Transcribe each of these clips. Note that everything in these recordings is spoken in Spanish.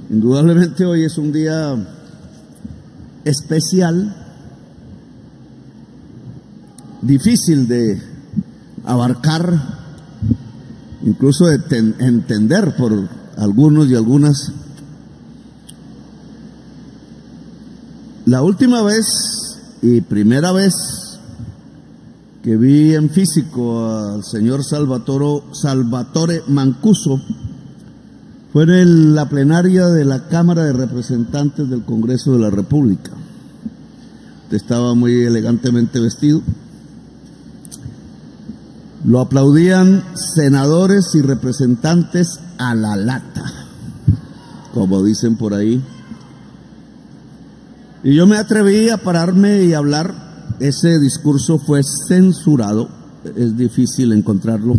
Indudablemente hoy es un día especial, difícil de abarcar, incluso de entender por algunos y algunas. La última vez y primera vez que vi en físico al señor Salvatore Mancuso fue en la plenaria de la Cámara de Representantes del Congreso de la República. Estaba muy elegantemente vestido. Lo aplaudían senadores y representantes a la lata, como dicen por ahí. Y yo me atreví a pararme y hablar. Ese discurso fue censurado, es difícil encontrarlo.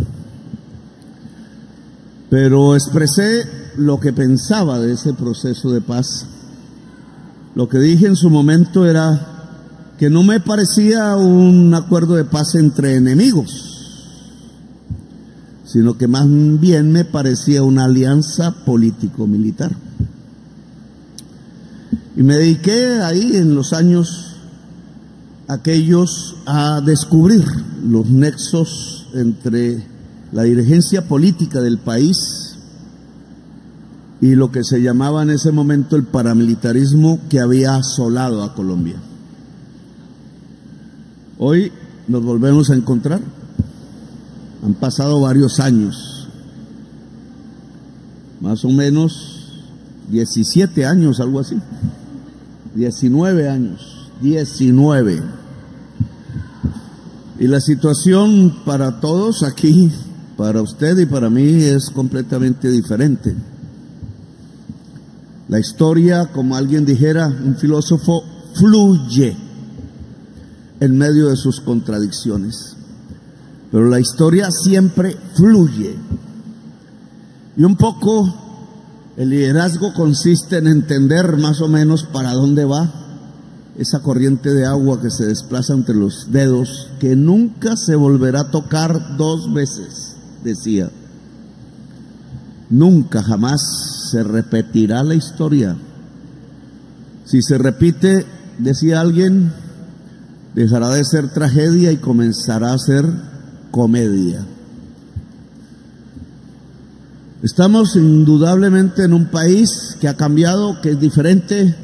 Pero expresé lo que pensaba de ese proceso de paz. Lo que dije en su momento era que no me parecía un acuerdo de paz entre enemigos, sino que más bien me parecía una alianza político-militar. Y me dediqué ahí en los años aquellos a descubrir los nexos entre la dirigencia política del país y lo que se llamaba en ese momento el paramilitarismo que había asolado a Colombia. Hoy nos volvemos a encontrar. Han pasado varios años, más o menos 17 años, algo así, 19 años, 19. Y la situación para todos aquí, para usted y para mí, es completamente diferente. La historia, como alguien dijera, un filósofo, fluye en medio de sus contradicciones. Pero la historia siempre fluye. Y un poco el liderazgo consiste en entender más o menos para dónde va esa corriente de agua que se desplaza entre los dedos, que nunca se volverá a tocar dos veces, decía. Nunca, jamás se repetirá la historia. Si se repite, decía alguien, dejará de ser tragedia y comenzará a ser comedia. Estamos indudablemente en un país que ha cambiado, que es diferente,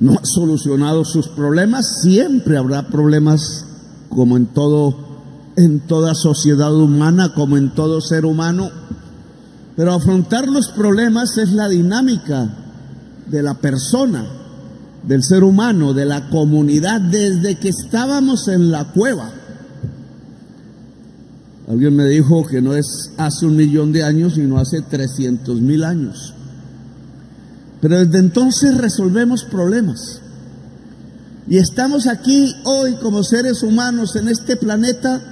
no ha solucionado sus problemas. Siempre habrá problemas, como en toda sociedad humana, como en todo ser humano. Pero afrontar los problemas es la dinámica de la persona, del ser humano, de la comunidad, desde que estábamos en la cueva. Alguien me dijo que no es hace 1.000.000 de años, sino hace 300.000 años. Pero desde entonces resolvemos problemas. Y estamos aquí hoy como seres humanos en este planeta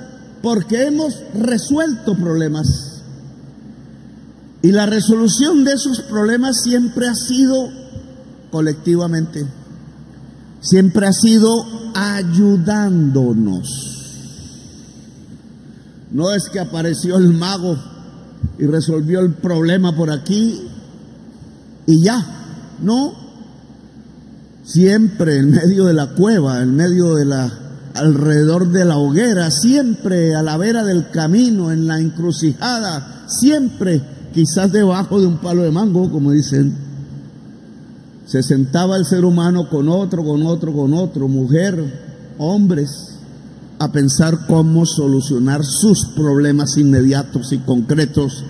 porque hemos resuelto problemas. Y la resolución de esos problemas siempre ha sido colectivamente. Siempre ha sido ayudándonos. No es que apareció el mago y resolvió el problema por aquí y ya. No, siempre en medio de la cueva, alrededor de la hoguera, siempre a la vera del camino, en la encrucijada, siempre, quizás debajo de un palo de mango, como dicen, se sentaba el ser humano con otro, mujer, hombres, a pensar cómo solucionar sus problemas inmediatos y concretos.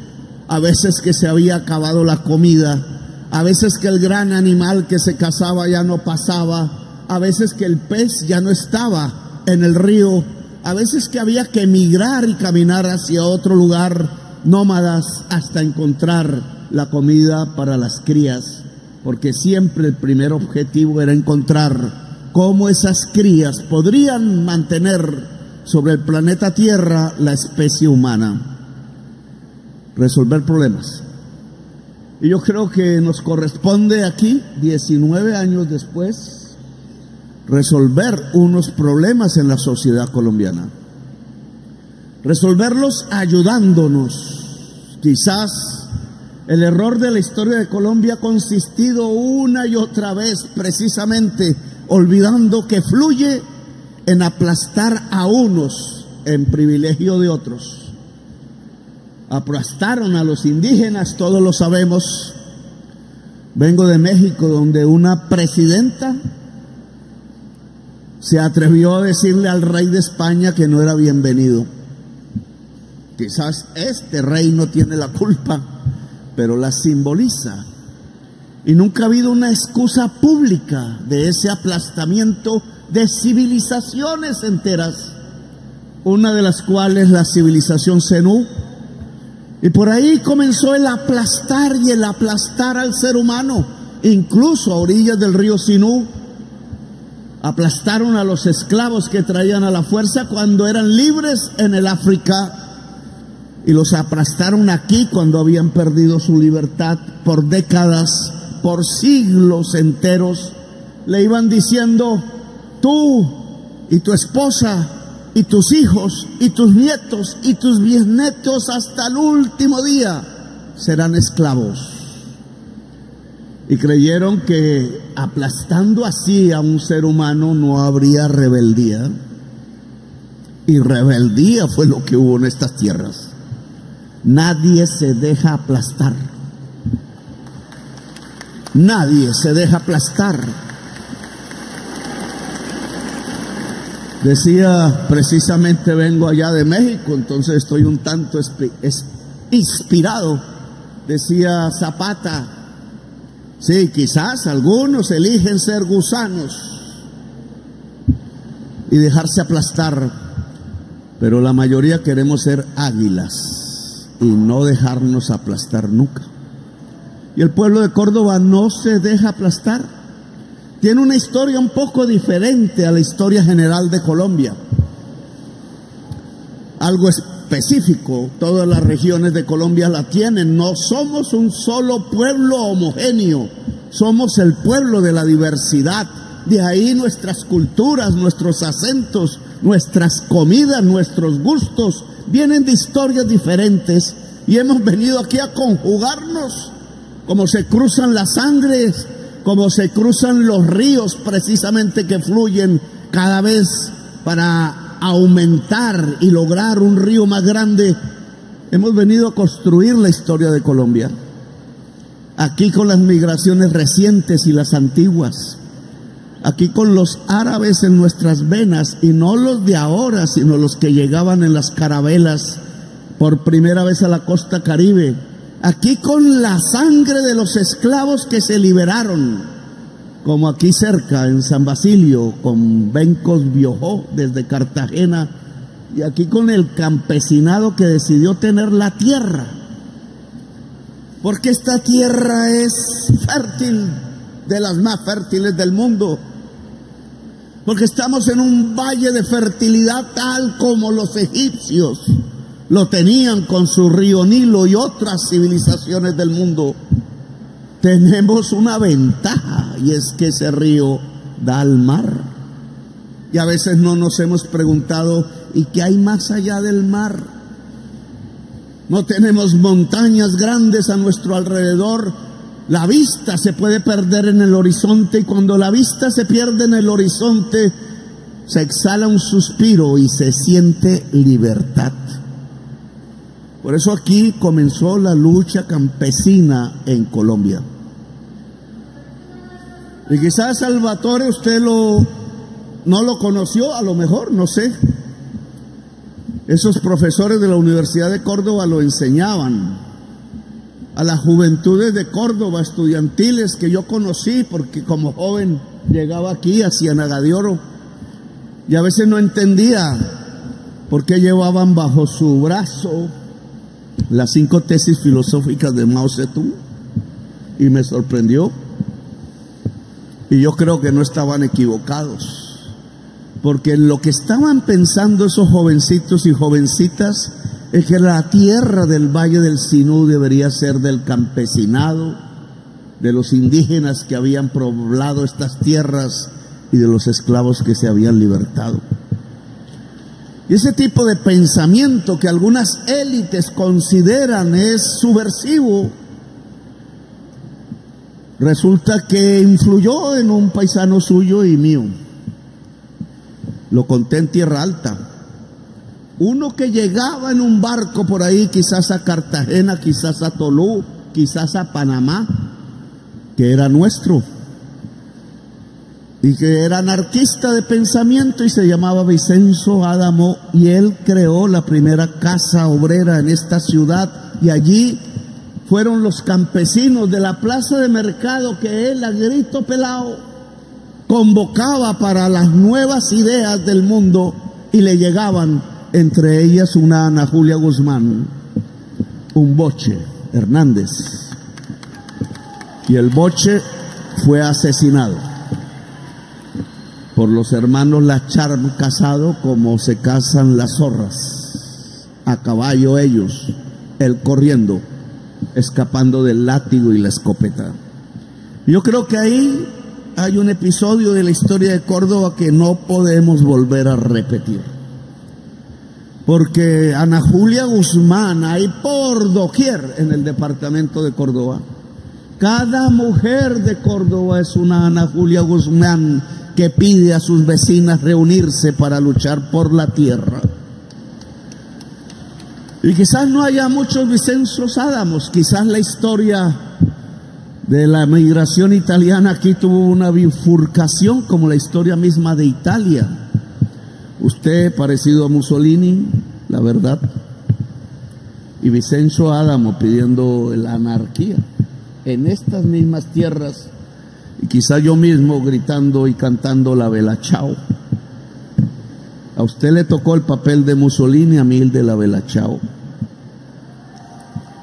A veces que se había acabado la comida, a veces que el gran animal que se cazaba ya no pasaba, a veces que el pez ya no estaba en el río, a veces que había que emigrar y caminar hacia otro lugar, nómadas, hasta encontrar la comida para las crías, porque siempre el primer objetivo era encontrar cómo esas crías podrían mantener sobre el planeta Tierra la especie humana, resolver problemas. Y yo creo que nos corresponde aquí, 19 años después, resolver unos problemas en la sociedad colombiana. Resolverlos ayudándonos. Quizás El error de la historia de Colombia ha consistido una y otra vez precisamente olvidando que fluye en aplastar a unos en privilegio de otros. Aplastaron a los indígenas, todos lo sabemos. Vengo de México, donde una presidenta se atrevió a decirle al rey de España que no era bienvenido. Quizás este rey no tiene la culpa, pero la simboliza. Y nunca ha habido una excusa pública de ese aplastamiento de civilizaciones enteras, una de las cuales la civilización zenú. Y por ahí comenzó el aplastar y el aplastar al ser humano, incluso a orillas del río Sinú. Aplastaron a los esclavos que traían a la fuerza cuando eran libres en el África, y los aplastaron aquí cuando habían perdido su libertad por décadas, por siglos enteros. Le iban diciendo: tú y tu esposa y tus hijos y tus nietos y tus bisnietos hasta el último día serán esclavos. Y creyeron que aplastando así a un ser humano no habría rebeldía. Y rebeldía fue lo que hubo en estas tierras. Nadie se deja aplastar. Nadie se deja aplastar. Decía, precisamente vengo allá de México, entonces estoy un tanto inspirado. Decía Zapata: sí, quizás algunos eligen ser gusanos y dejarse aplastar, pero la mayoría queremos ser águilas y no dejarnos aplastar nunca. Y el pueblo de Córdoba no se deja aplastar. Tiene una historia un poco diferente a la historia general de Colombia. Algo específico, todas las regiones de Colombia la tienen. No somos un solo pueblo homogéneo, somos el pueblo de la diversidad. De ahí nuestras culturas, nuestros acentos, nuestras comidas, nuestros gustos vienen de historias diferentes, y hemos venido aquí a conjugarnos como se cruzan las sangres, como se cruzan los ríos precisamente que fluyen cada vez para aumentar y lograr un río más grande. Hemos venido a construir la historia de Colombia, aquí con las migraciones recientes y las antiguas, aquí con los árabes en nuestras venas, y no los de ahora, sino los que llegaban en las carabelas por primera vez a la costa caribe, aquí con la sangre de los esclavos que se liberaron, como aquí cerca en San Basilio con Bencos Biojó desde Cartagena, y aquí con el campesinado que decidió tener la tierra, porque esta tierra es fértil, de las más fértiles del mundo, porque estamos en un valle de fertilidad tal como los egipcios lo tenían con su río Nilo y otras civilizaciones del mundo. Tenemos una ventaja, y es que ese río da al mar. Y a veces no nos hemos preguntado: ¿y qué hay más allá del mar? No tenemos montañas grandes a nuestro alrededor. La vista se puede perder en el horizonte, y cuando la vista se pierde en el horizonte, se exhala un suspiro y se siente libertad. Por eso aquí comenzó la lucha campesina en Colombia. Y quizás Salvatore usted no lo conoció, a lo mejor, no sé. Esos profesores de la Universidad de Córdoba lo enseñaban a las juventudes de Córdoba, estudiantiles que yo conocí, porque como joven llegaba aquí a Ciénaga de Oro, y a veces no entendía por qué llevaban bajo su brazo las 5 tesis filosóficas de Mao Zedong, y me sorprendió. Y yo creo que no estaban equivocados, porque lo que estaban pensando esos jovencitos y jovencitas es que la tierra del Valle del Sinú debería ser del campesinado, de los indígenas que habían poblado estas tierras y de los esclavos que se habían libertado. Y ese tipo de pensamiento que algunas élites consideran es subversivo, Resulta que influyó en un paisano suyo y mío. Lo conté en Tierra Alta. Uno que llegaba en un barco por ahí, quizás a Cartagena, quizás a Tolú, quizás a Panamá, que era nuestro, y que era anarquista de pensamiento y se llamaba Vicenzo Adamo, y él creó la primera casa obrera en esta ciudad, y allí fueron los campesinos de la plaza de mercado que él a grito pelado convocaba para las nuevas ideas del mundo, y le llegaban, entre ellas una Ana Julia Guzmán, un Boche Hernández, y el Boche fue asesinado por los hermanos Lacharm Casado, como se casan las zorras, a caballo ellos, él corriendo, escapando del látigo y la escopeta. Yo creo que ahí hay un episodio de la historia de Córdoba que no podemos volver a repetir, porque Ana Julia Guzmán hay por doquier en el departamento de Córdoba. Cada mujer de Córdoba es una Ana Julia Guzmán que pide a sus vecinas reunirse para luchar por la tierra. Y quizás no haya muchos Vicenzos Adamos, quizás la historia de la migración italiana aquí tuvo una bifurcación como la historia misma de Italia. Usted parecido a Mussolini, la verdad, y Vicenzo Adamo pidiendo la anarquía en estas mismas tierras, y quizá yo mismo gritando y cantando la Bella Ciao. A usted le tocó el papel de Mussolini, a mí el de la Bella Ciao.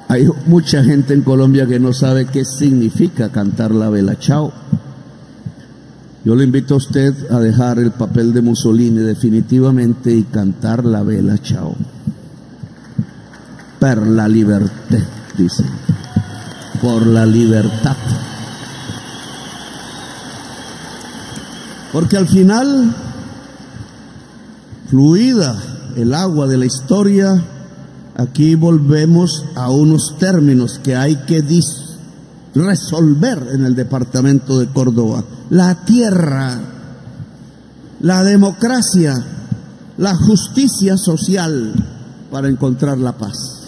Hay mucha gente en Colombia que no sabe qué significa cantar la Bella Ciao. Yo le invito a usted a dejar el papel de Mussolini definitivamente y cantar la Bella Ciao. Per la libertà, dice. Por la libertad. Porque al final, fluida el agua de la historia, aquí volvemos a unos términos que hay que resolver en el departamento de Córdoba: la tierra, la democracia, la justicia social, para encontrar la paz.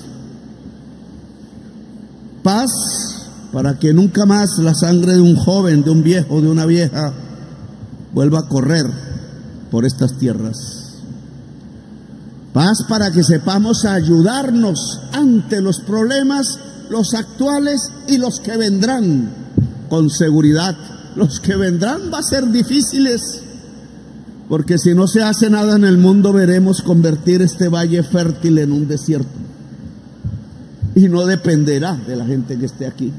Paz para que nunca más la sangre de un joven, de un viejo, de una vieja vuelva a correr por estas tierras. Paz para que sepamos ayudarnos ante los problemas, los actuales y los que vendrán, con seguridad. Los que vendrán van a ser difíciles, porque si no se hace nada en el mundo, veremos convertir este valle fértil en un desierto. Y no dependerá de la gente que esté aquí.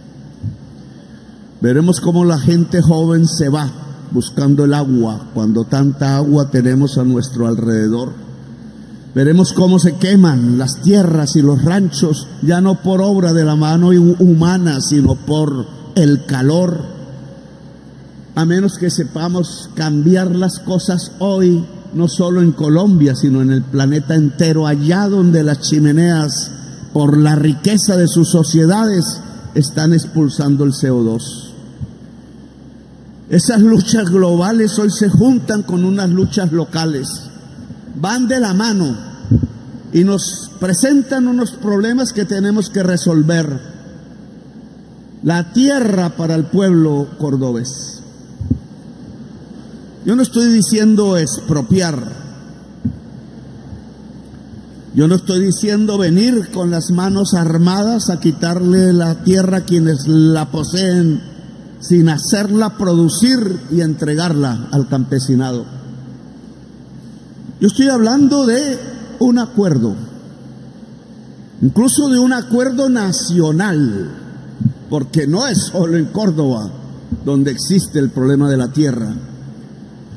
Veremos cómo la gente joven se va buscando el agua, cuando tanta agua tenemos a nuestro alrededor. Veremos cómo se queman las tierras y los ranchos, ya no por obra de la mano humana, sino por el calor. A menos que sepamos cambiar las cosas hoy, no solo en Colombia, sino en el planeta entero, allá donde las chimeneas, por la riqueza de sus sociedades, están expulsando el CO2. Esas luchas globales hoy se juntan con unas luchas locales, van de la mano y nos presentan unos problemas que tenemos que resolver. La tierra para el pueblo cordobés. Yo no estoy diciendo expropiar, yo no estoy diciendo venir con las manos armadas a quitarle la tierra a quienes la poseen, sin hacerla producir y entregarla al campesinado. Yo estoy hablando de un acuerdo, incluso de un acuerdo nacional, porque no es solo en Córdoba donde existe el problema de la tierra.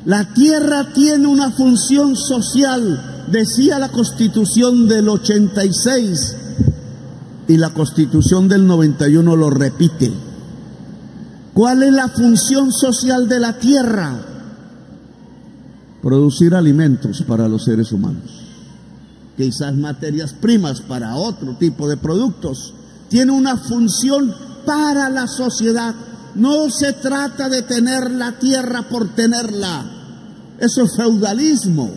La tierra tiene una función social, decía la Constitución del 86, y la Constitución del 91 lo repite. ¿Cuál es la función social de la tierra? Producir alimentos para los seres humanos, quizás materias primas para otro tipo de productos. Tiene una función para la sociedad, No se trata de tener la tierra por tenerla. Eso es feudalismo.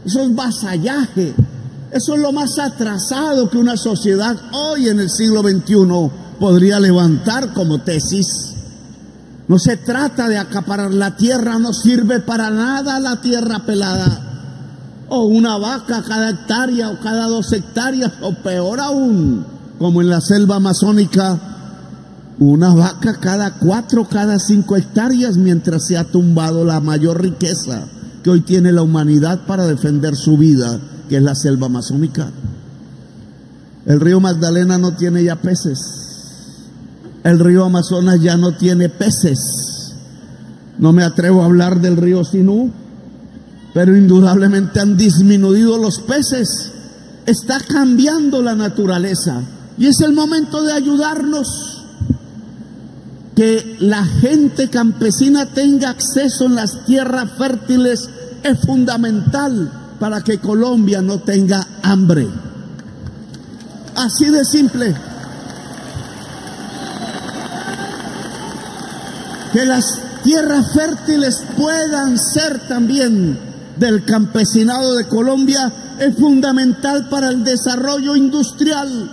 Eso es vasallaje. Eso es lo más atrasado que una sociedad hoy en el siglo XXI podría levantar como tesis. No se trata de acaparar la tierra, no sirve para nada la tierra pelada. O una vaca cada hectárea o cada 2 hectáreas, o peor aún, como en la selva amazónica, una vaca cada 4, cada 5 hectáreas, mientras se ha tumbado la mayor riqueza que hoy tiene la humanidad para defender su vida, que es la selva amazónica. El río Magdalena no tiene ya peces. El río Amazonas ya no tiene peces. No me atrevo a hablar del río Sinú, pero indudablemente han disminuido los peces. Está cambiando la naturaleza y es el momento de ayudarnos. Que la gente campesina tenga acceso en las tierras fértiles es fundamental para que Colombia no tenga hambre. Así de simple. Que las tierras fértiles puedan ser también del campesinado de Colombia es fundamental para el desarrollo industrial,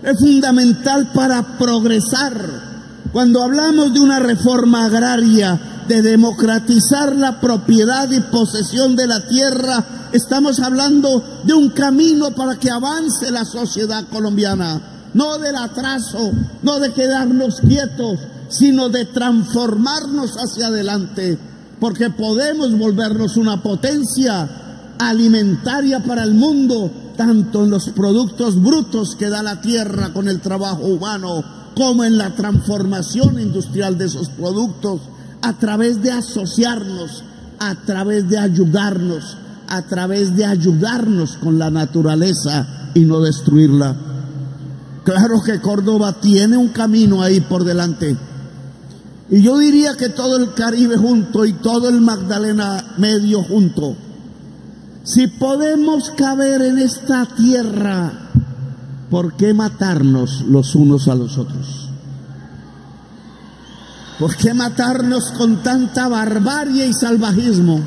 es fundamental para progresar. Cuando hablamos de una reforma agraria, de democratizar la propiedad y posesión de la tierra, estamos hablando de un camino para que avance la sociedad colombiana, no del atraso, no de quedarnos quietos, sino de transformarnos hacia adelante, porque podemos volvernos una potencia alimentaria para el mundo, tanto en los productos brutos que da la tierra con el trabajo humano, como en la transformación industrial de esos productos, a través de asociarnos, a través de ayudarnos, a través de ayudarnos con la naturaleza y no destruirla. Claro que Córdoba tiene un camino ahí por delante. Y yo diría que todo el Caribe junto y todo el Magdalena Medio junto. Si podemos caber en esta tierra, ¿por qué matarnos los unos a los otros? ¿Por qué matarnos con tanta barbarie y salvajismo?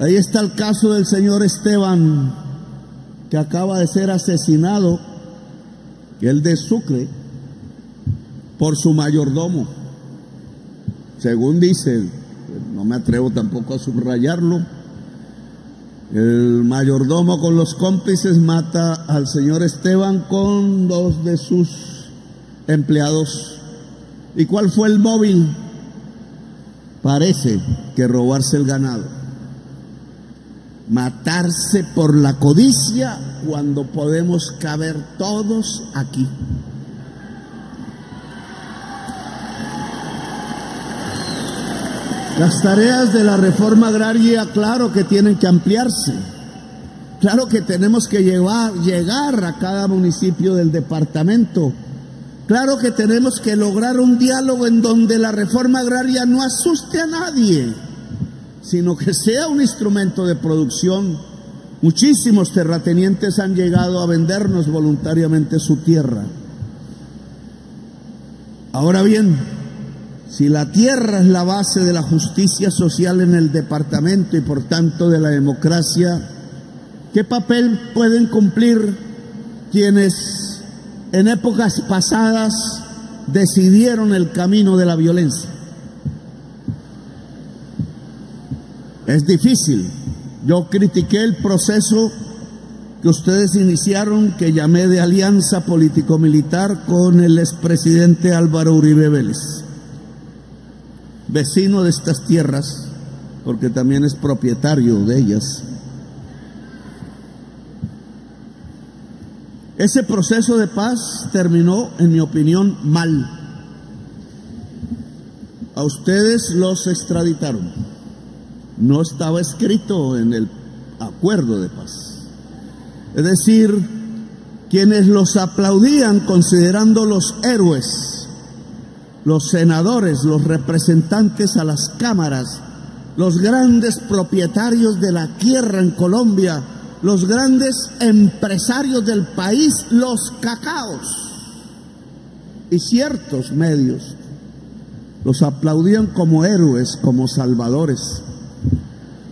Ahí está el caso del señor Esteban, que acaba de ser asesinado, que es de Sucre, por su mayordomo. Según dice, no me atrevo tampoco a subrayarlo, el mayordomo con los cómplices mata al señor Esteban con 2 de sus empleados. ¿Y cuál fue el móvil? Parece que robarse el ganado. Matarse por la codicia cuando podemos caber todos aquí. Las tareas de la reforma agraria, claro que tienen que ampliarse. Claro que tenemos que llegar a cada municipio del departamento. Claro que tenemos que lograr un diálogo en donde la reforma agraria no asuste a nadie, sino que sea un instrumento de producción. Muchísimos terratenientes han llegado a vendernos voluntariamente su tierra. Ahora bien, si la tierra es la base de la justicia social en el departamento y por tanto de la democracia, ¿qué papel pueden cumplir quienes en épocas pasadas decidieron el camino de la violencia? Es difícil. Yo critiqué el proceso que ustedes iniciaron, que llamé de alianza político-militar con el expresidente Álvaro Uribe Vélez, vecino de estas tierras, porque también es propietario de ellas. Ese proceso de paz terminó, en mi opinión, mal. A ustedes los extraditaron. No estaba escrito en el acuerdo de paz. Es decir, quienes los aplaudían considerándolos héroes, los senadores, los representantes a las cámaras, los grandes propietarios de la tierra en Colombia, los grandes empresarios del país, los cacaos, y ciertos medios los aplaudían como héroes, como salvadores,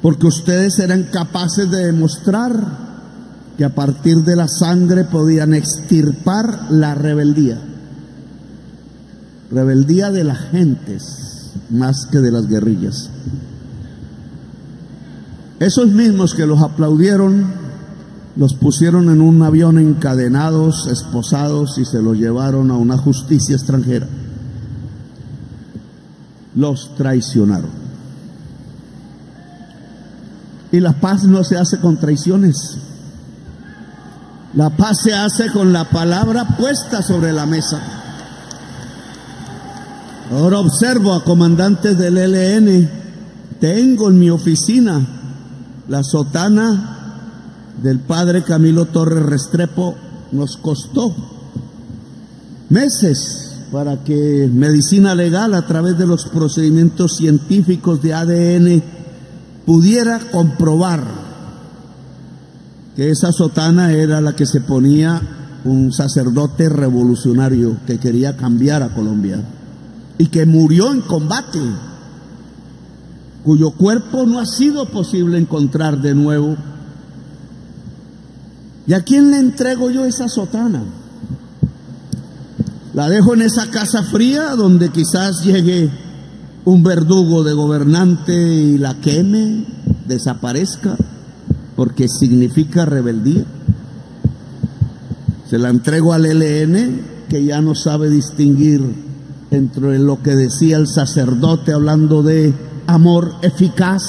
porque ustedes eran capaces de demostrar que a partir de la sangre podían extirpar la rebeldía de las gentes más que de las guerrillas. Esos mismos que los aplaudieron, los pusieron en un avión encadenados, esposados, y se los llevaron a una justicia extranjera. Los traicionaron. Y la paz no se hace con traiciones. La paz se hace con la palabra puesta sobre la mesa. Ahora observo a comandantes del ELN. Tengo en mi oficina la sotana del padre Camilo Torres Restrepo. Nos costó meses para que medicina legal, a través de los procedimientos científicos de ADN, pudiera comprobar que esa sotana era la que se ponía un sacerdote revolucionario que quería cambiar a Colombia y que murió en combate, cuyo cuerpo no ha sido posible encontrar de nuevo. ¿Y a quién le entrego yo esa sotana? La dejo en esa casa fría donde quizás llegue un verdugo de gobernante y la queme, desaparezca, porque significa rebeldía. Se la entrego al ELN, que ya no sabe distinguir entre lo que decía el sacerdote hablando de amor eficaz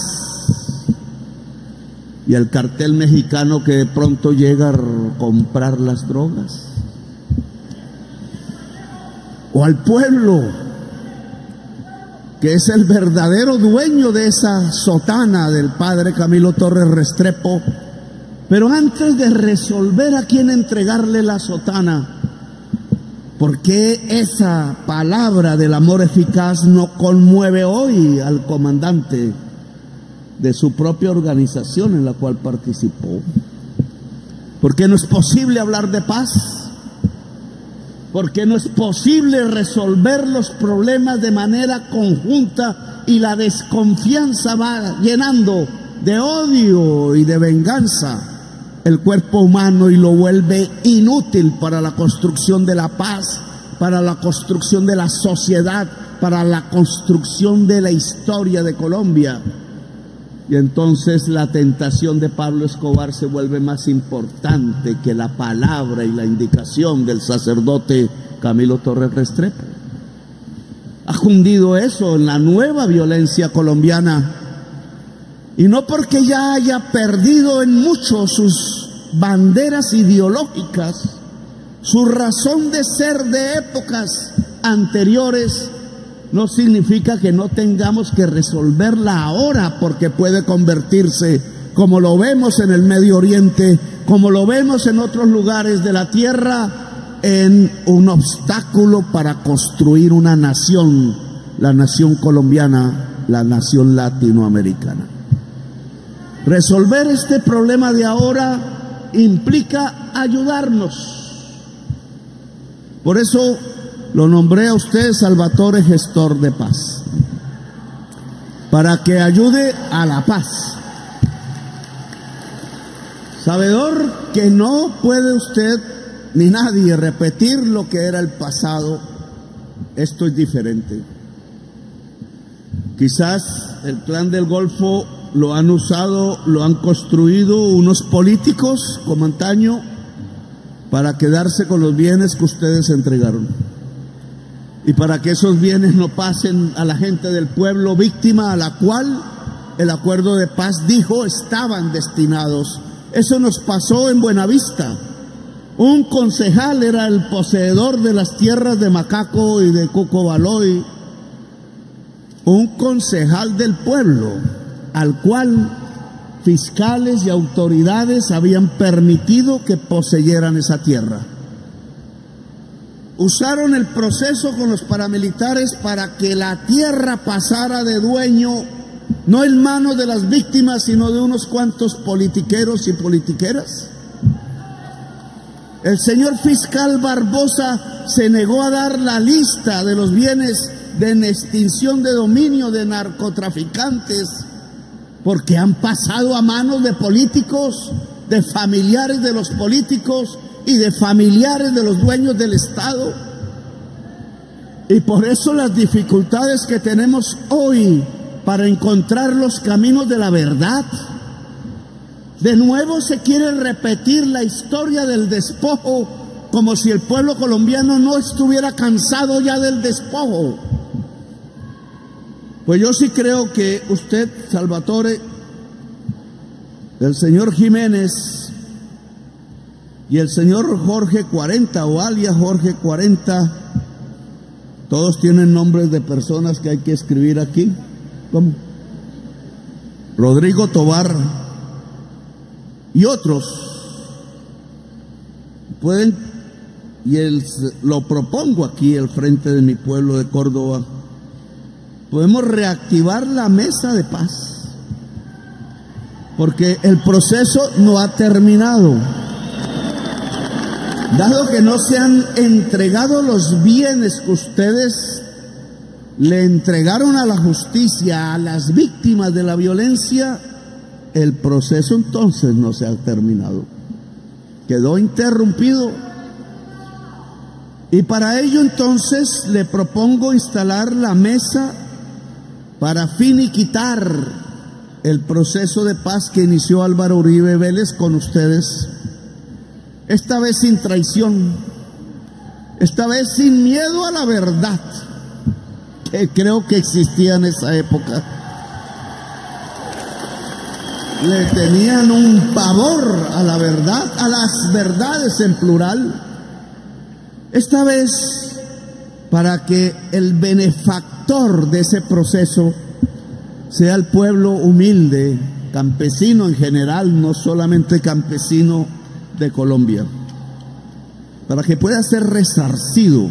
y el cartel mexicano que de pronto llega a comprar las drogas. O al pueblo, que es el verdadero dueño de esa sotana del padre Camilo Torres Restrepo. Pero antes de resolver a quién entregarle la sotana, ¿por qué esa palabra del amor eficaz no conmueve hoy al comandante de su propia organización en la cual participó? ¿Por qué no es posible hablar de paz? ¿Por qué no es posible resolver los problemas de manera conjunta y la desconfianza va llenando de odio y de venganza el cuerpo humano y lo vuelve inútil para la construcción de la paz, para la construcción de la sociedad, para la construcción de la historia de Colombia? Y entonces la tentación de Pablo Escobar se vuelve más importante que la palabra y la indicación del sacerdote Camilo Torres Restrepo. Ha cundido eso en la nueva violencia colombiana, y no porque ya haya perdido en mucho sus banderas ideológicas, su razón de ser de épocas anteriores, no significa que no tengamos que resolverla ahora, porque puede convertirse, como lo vemos en el Medio Oriente, como lo vemos en otros lugares de la tierra, en un obstáculo para construir una nación, la nación colombiana, la nación latinoamericana. Resolver este problema de ahora implica ayudarnos. Por eso lo nombré a usted Salvatore Gestor de Paz, para que ayude a la paz. Sabedor que no puede usted ni nadie repetir lo que era el pasado. Esto es diferente. Quizás el Plan del Golfo lo han usado, lo han construido unos políticos como antaño para quedarse con los bienes que ustedes entregaron, y para que esos bienes no pasen a la gente del pueblo víctima a la cual el acuerdo de paz dijo estaban destinados. Eso nos pasó en Buenavista. Un concejal era el poseedor de las tierras de Macaco y de Cucobaloy, un concejal del pueblo al cual fiscales y autoridades habían permitido que poseyeran esa tierra. Usaron el proceso con los paramilitares para que la tierra pasara de dueño, no en manos de las víctimas, sino de unos cuantos politiqueros y politiqueras. El señor fiscal Barbosa se negó a dar la lista de los bienes de extinción de dominio de narcotraficantes porque han pasado a manos de políticos, de familiares de los políticos y de familiares de los dueños del Estado. Y por eso las dificultades que tenemos hoy para encontrar los caminos de la verdad. De nuevo se quiere repetir la historia del despojo como si el pueblo colombiano no estuviera cansado ya del despojo. Pues yo sí creo que usted, Salvatore, el señor Jiménez y el señor Jorge 40 o alias Jorge 40, todos tienen nombres de personas que hay que escribir aquí. ¿Cómo? Rodrigo Tobar y otros pueden, y lo propongo aquí al frente de mi pueblo de Córdoba, podemos reactivar la mesa de paz, porque el proceso no ha terminado. Dado que no se han entregado los bienes que ustedes le entregaron a la justicia, a las víctimas de la violencia, el proceso entonces no se ha terminado. Quedó interrumpido. Y para ello entonces le propongo instalar la mesa para finiquitar el proceso de paz que inició Álvaro Uribe Vélez con ustedes. Esta vez sin traición, esta vez sin miedo a la verdad, que creo que existía en esa época. Le tenían un pavor a la verdad, a las verdades en plural. Esta vez para que el benefactor de ese proceso sea el pueblo humilde, campesino en general, no solamente campesino de Colombia, para que pueda ser resarcido.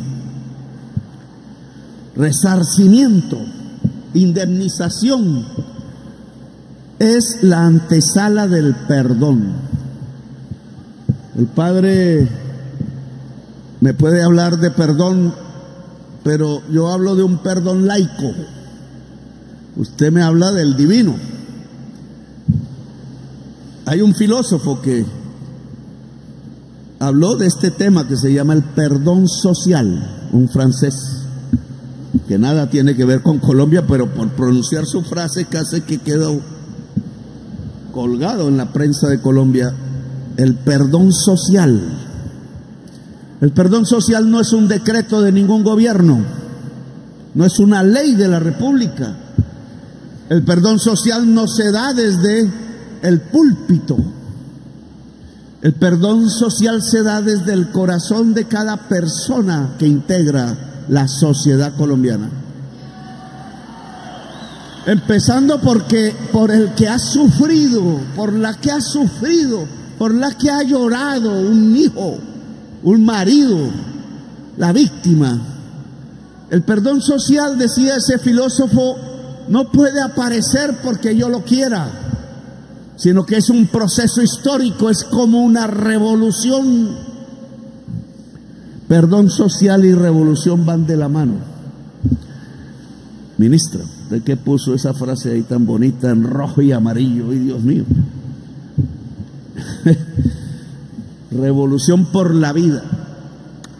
Resarcimiento, indemnización, es la antesala del perdón. El Padre me puede hablar de perdón, pero yo hablo de un perdón laico. Usted me habla del divino. Hay un filósofo que habló de este tema que se llama el perdón social, un francés que nada tiene que ver con Colombia, pero por pronunciar su frase casi que quedó colgado en la prensa de Colombia. El perdón social. El perdón social no es un decreto de ningún gobierno, no es una ley de la República. El perdón social no se da desde el púlpito. El perdón social se da desde el corazón de cada persona que integra la sociedad colombiana. Empezando por el que ha sufrido, por la que ha sufrido, por la que ha llorado, un hijo, un marido, la víctima. El perdón social, decía ese filósofo, no puede aparecer porque yo lo quiera, sino que es un proceso histórico, es como una revolución. Perdón social y revolución van de la mano. Ministra, ¿de qué puso esa frase ahí tan bonita en rojo y amarillo? ¡Ay, Dios mío! Revolución por la vida.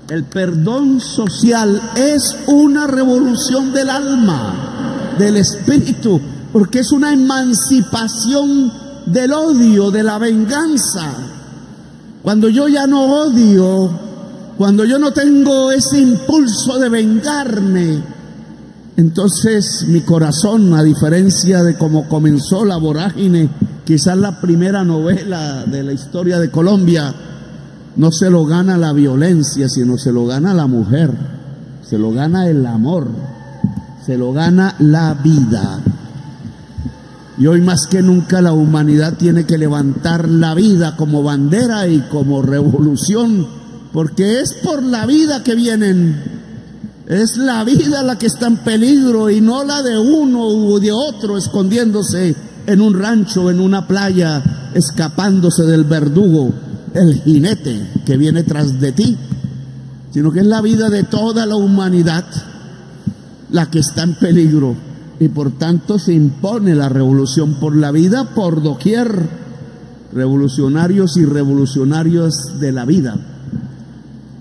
El perdón social es una revolución del alma, del espíritu, porque es una emancipación del odio, de la venganza. Cuando yo ya no odio, cuando yo no tengo ese impulso de vengarme, entonces mi corazón, a diferencia de cómo comenzó la vorágine, quizás la primera novela de la historia de Colombia, no se lo gana la violencia, sino se lo gana la mujer, se lo gana el amor, se lo gana la vida. Y hoy más que nunca la humanidad tiene que levantar la vida como bandera y como revolución, porque es por la vida que vienen, es la vida la que está en peligro y no la de uno u de otro escondiéndose en un rancho, en una playa, escapándose del verdugo. el jinete que viene tras de ti, sino que es la vida de toda la humanidad la que está en peligro, y por tanto se impone la revolución por la vida por doquier, revolucionarios y revolucionarios de la vida.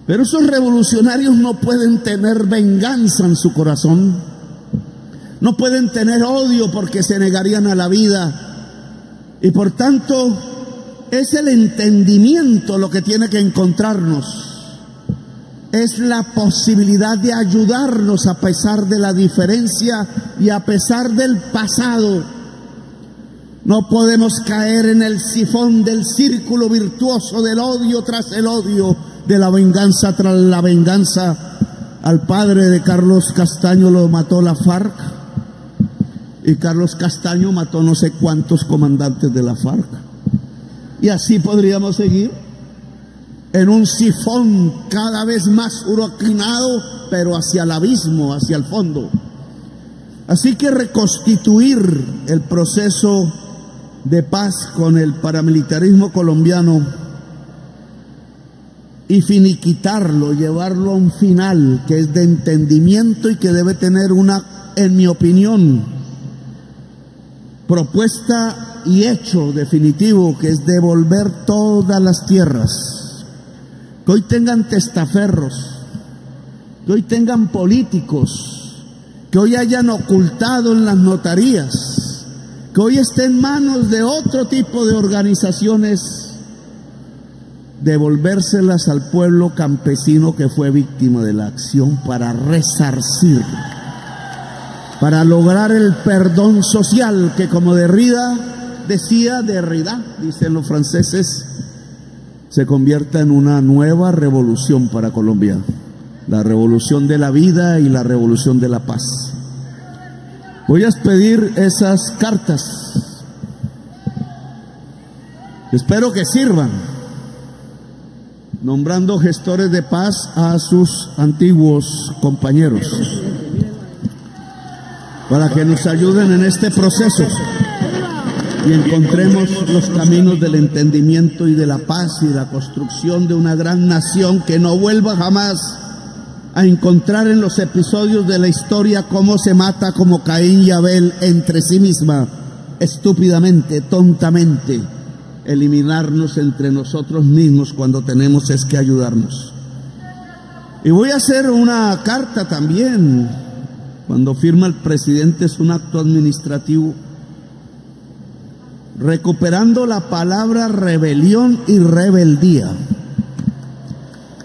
Pero esos revolucionarios no pueden tener venganza en su corazón, no pueden tener odio porque se negarían a la vida, y por tanto es el entendimiento lo que tiene que encontrarnos. Es la posibilidad de ayudarnos a pesar de la diferencia y a pesar del pasado. No podemos caer en el sifón del círculo virtuoso del odio tras el odio, de la venganza tras la venganza. Al padre de Carlos Castaño lo mató la FARC, y Carlos Castaño mató no sé cuántos comandantes de la FARC. Y así podríamos seguir en un sifón cada vez más huracanado, pero hacia el abismo, hacia el fondo. Así que reconstituir el proceso de paz con el paramilitarismo colombiano y finiquitarlo, llevarlo a un final que es de entendimiento y que debe tener una, en mi opinión, propuesta y hecho definitivo, que es devolver todas las tierras. Que hoy tengan testaferros, que hoy tengan políticos, que hoy hayan ocultado en las notarías, que hoy esté en manos de otro tipo de organizaciones, devolvérselas al pueblo campesino que fue víctima de la acción para resarcir, para lograr el perdón social que, como Derrida, dicen los franceses, se convierta en una nueva revolución para Colombia, la revolución de la vida y la revolución de la paz. Voy a expedir esas cartas, espero que sirvan, nombrando gestores de paz a sus antiguos compañeros, para que nos ayuden en este proceso y encontremos los caminos del entendimiento y de la paz y la construcción de una gran nación que no vuelva jamás a encontrar en los episodios de la historia cómo se mata como Caín y Abel entre sí misma, estúpidamente, tontamente, eliminarnos entre nosotros mismos cuando tenemos es que ayudarnos. Y voy a hacer una carta también, cuando firma el presidente, es un acto administrativo, recuperando la palabra rebelión y rebeldía.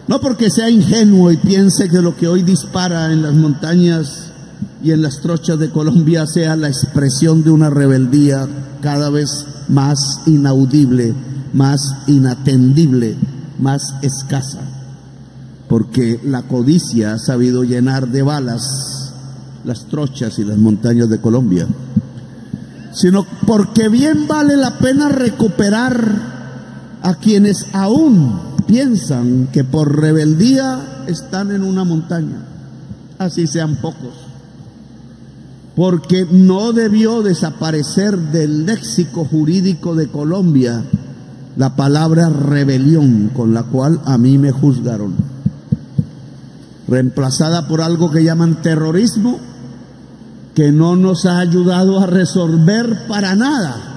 No porque sea ingenuo y piense que lo que hoy dispara en las montañas y en las trochas de Colombia sea la expresión de una rebeldía cada vez más inaudible, más inatendible, más escasa, porque la codicia ha sabido llenar de balas las trochas y las montañas de Colombia, sino porque bien vale la pena recuperar a quienes aún piensan que por rebeldía están en una montaña, así sean pocos, porque no debió desaparecer del léxico jurídico de Colombia la palabra rebelión, con la cual a mí me juzgaron, reemplazada por algo que llaman terrorismo, que no nos ha ayudado a resolver para nada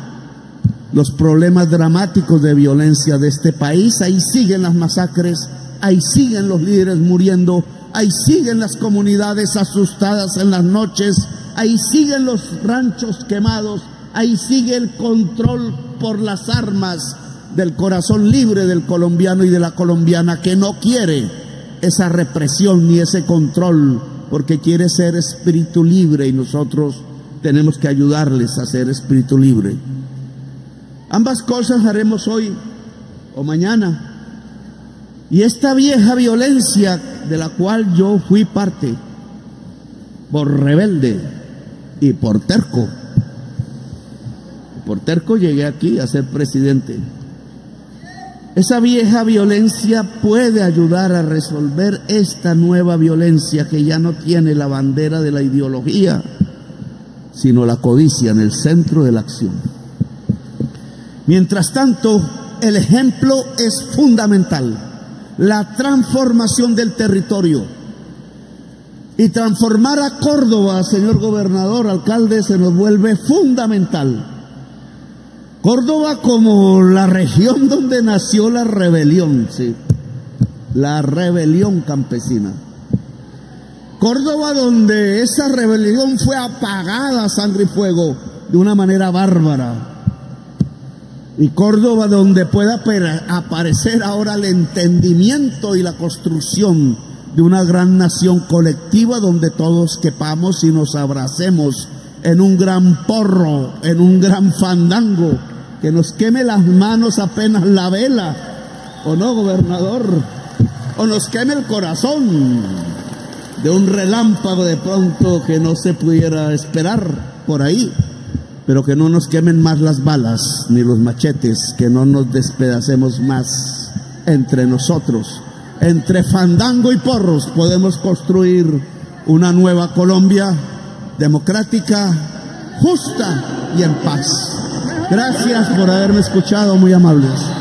los problemas dramáticos de violencia de este país. Ahí siguen las masacres, ahí siguen los líderes muriendo, ahí siguen las comunidades asustadas en las noches, ahí siguen los ranchos quemados, ahí sigue el control por las armas del corazón libre del colombiano y de la colombiana, que no quiere esa represión ni ese control, porque quiere ser espíritu libre, y nosotros tenemos que ayudarles a ser espíritu libre. Ambas cosas haremos hoy o mañana. Y esta vieja violencia de la cual yo fui parte, por rebelde y por terco llegué aquí a ser presidente. Esa vieja violencia puede ayudar a resolver esta nueva violencia que ya no tiene la bandera de la ideología, sino la codicia en el centro de la acción. Mientras tanto, el ejemplo es fundamental. La transformación del territorio. Y transformar a Córdoba, señor gobernador, alcalde, se nos vuelve fundamental. Córdoba como la región donde nació la rebelión, sí, la rebelión campesina. Córdoba donde esa rebelión fue apagada a sangre y fuego de una manera bárbara. Y Córdoba donde pueda aparecer ahora el entendimiento y la construcción de una gran nación colectiva donde todos quepamos y nos abracemos en un gran porro, en un gran fandango, que nos queme las manos apenas la vela, ¿o no, gobernador? O nos queme el corazón de un relámpago de pronto que no se pudiera esperar por ahí, pero que no nos quemen más las balas ni los machetes, que no nos despedacemos más entre nosotros. Entre fandango y porros podemos construir una nueva Colombia democrática, justa y en paz. Gracias por haberme escuchado, muy amables.